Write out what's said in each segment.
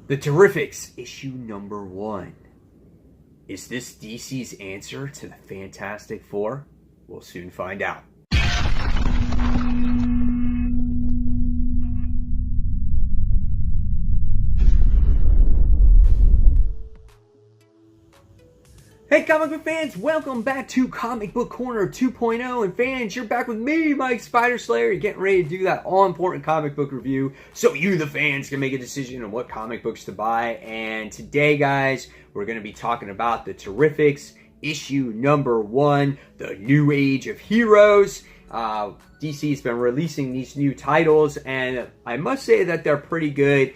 The Terrifics, issue number 1. Is this DC's answer to the Fantastic Four? We'll soon find out. Hey comic book fans, welcome back to Comic Book Corner 2.0, and fans, you're back with me, Mike Spider Slayer. You're getting ready to do that all-important comic book review so you, the fans, can make a decision on what comic books to buy. And today, guys, we're going to be talking about the Terrifics, issue number 1, The New Age of Heroes. DC's been releasing these new titles, and I must say that they're pretty good.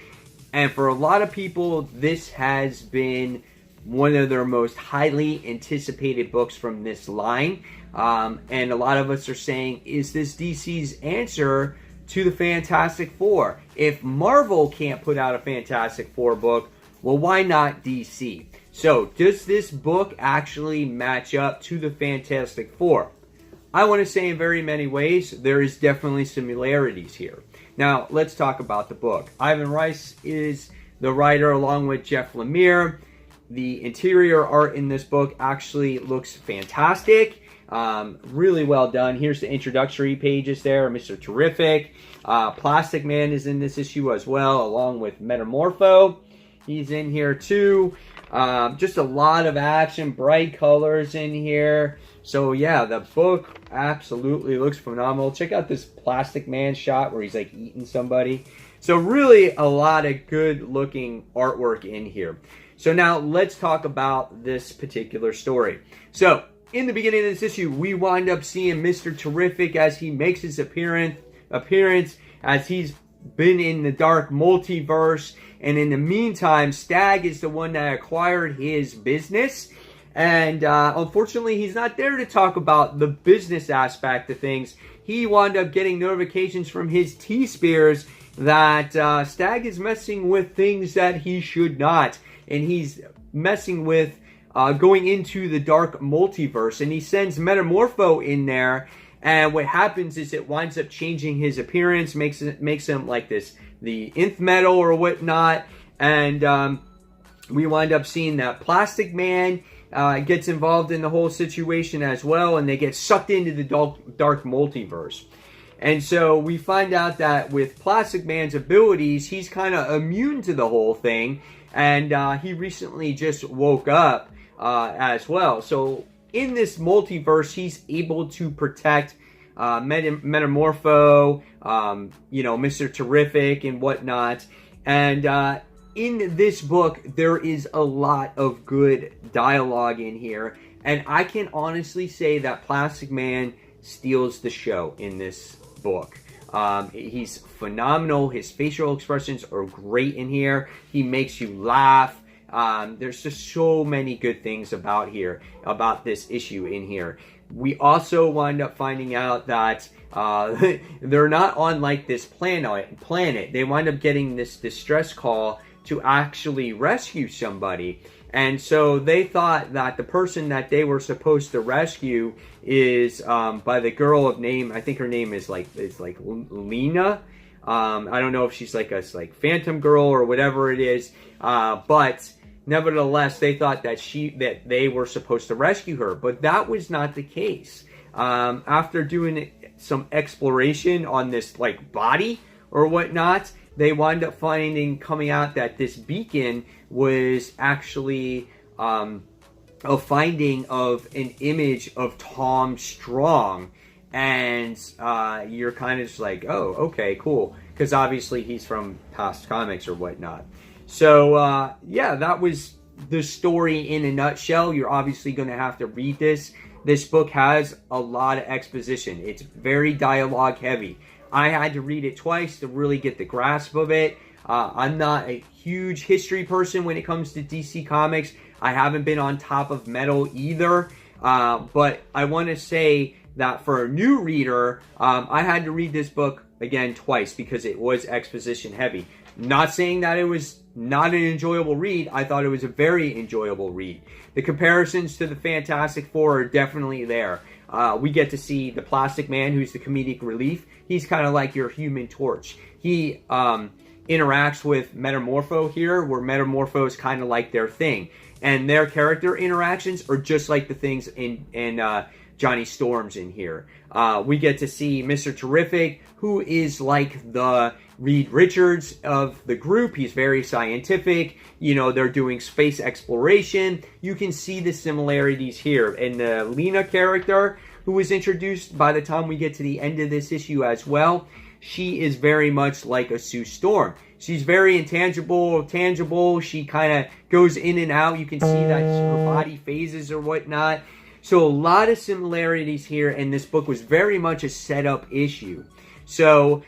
And for a lot of people, this has been one of their most highly anticipated books from this line. And a lot of us are saying, is this DC's answer to the Fantastic Four? If Marvel can't put out a Fantastic Four book, well, why not DC? So, does this book actually match up to the Fantastic Four? I want to say in very many ways, there is definitely similarities here. Now, let's talk about the book. Ivan Reis is the writer along with Jeff Lemire. The interior art in this book actually looks fantastic. Really well done. Here's the introductory pages there. Mr. Terrific. Plastic Man is in this issue as well, along with Metamorpho. He's in here too. Just a lot of action, bright colors in here. So yeah, the book absolutely looks phenomenal. Check out this Plastic Man shot where he's like eating somebody. So really a lot of good looking artwork in here. So now let's talk about this particular story. So in the beginning of this issue, we wind up seeing Mr. Terrific as he makes his appearance as he's been in the dark multiverse. And in the meantime, Stag is the one that acquired his business. And unfortunately, he's not there to talk about the business aspect of things. He wound up getting notifications from his T-Spears that Stag is messing with things that he should not. And he's messing with going into the dark multiverse. And he sends Metamorpho in there. And what happens is it winds up changing his appearance, makes him like this, the nth metal or whatnot. And we wind up seeing that Plastic Man gets involved in the whole situation as well. And they get sucked into the dark multiverse. And so we find out that with Plastic Man's abilities, he's kind of immune to the whole thing. And he recently just woke up as well. So in this multiverse, he's able to protect Metamorpho, Mr. Terrific and whatnot. And in this book, there is a lot of good dialogue in here. And I can honestly say that Plastic Man steals the show in this book. He's phenomenal. His facial expressions are great in here. He makes you laugh. There's just so many good things about this issue in here. We also wind up finding out that they're not on like this planet. They wind up getting this distress call to actually rescue somebody. And so they thought that the person that they were supposed to rescue is by the girl of name. I think her name is like Lena. I don't know if she's like a Phantom Girl or whatever it is. But nevertheless, they thought that they were supposed to rescue her. But that was not the case. After doing some exploration on this like body or whatnot, they wind up coming out that this beacon was actually a finding of an image of Tom Strong. And you're kind of just like, oh, okay, cool. Because obviously he's from past comics or whatnot. So, yeah, that was the story in a nutshell. You're obviously going to have to read this. This book has a lot of exposition. It's very dialogue heavy. I had to read it twice to really get the grasp of it. I'm not a huge history person when it comes to DC Comics. I haven't been on top of metal either. But I want to say that for a new reader, I had to read this book again twice because it was exposition heavy. Not saying that it was not an enjoyable read. I thought it was a very enjoyable read. The comparisons to the Fantastic Four are definitely there. We get to see the Plastic Man, who's the comedic relief. He's kind of like your Human Torch. He interacts with Metamorpho here, where Metamorpho is kind of like their thing. And their character interactions are just like the things in Johnny Storm's in here. We get to see Mr. Terrific, who is like the Reed Richards of the group. He's very scientific. You know, they're doing space exploration. You can see the similarities here. And the Lena character, who was introduced by the time we get to the end of this issue as well, she is very much like a Sue Storm. She's very tangible. She kind of goes in and out. You can see that her body phases or whatnot. So a lot of similarities here, and this book was very much a setup issue. So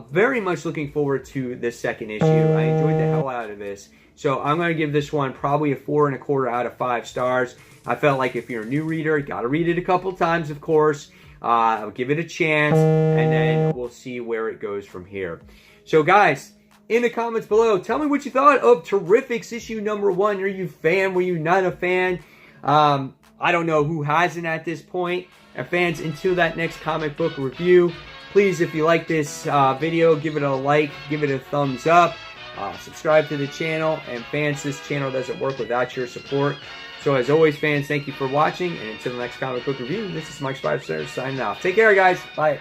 very much looking forward to this second issue. I enjoyed the hell out of this. So I'm going to give this one probably a 4.25 out of 5 stars. I felt like if you're a new reader, you got to read it a couple times, of course. I'll give it a chance, and then we'll see where it goes from here. So guys, in the comments below, tell me what you thought of Terrifics issue number 1. Are you a fan? Were you not a fan? I don't know who hasn't at this point. And fans, until that next comic book review, please, if you like this video, give it a like, give it a thumbs up, subscribe to the channel. And fans, this channel doesn't work without your support. So as always, fans, thank you for watching. And until the next comic book review, this is Mike Spider signing off. Take care, guys. Bye.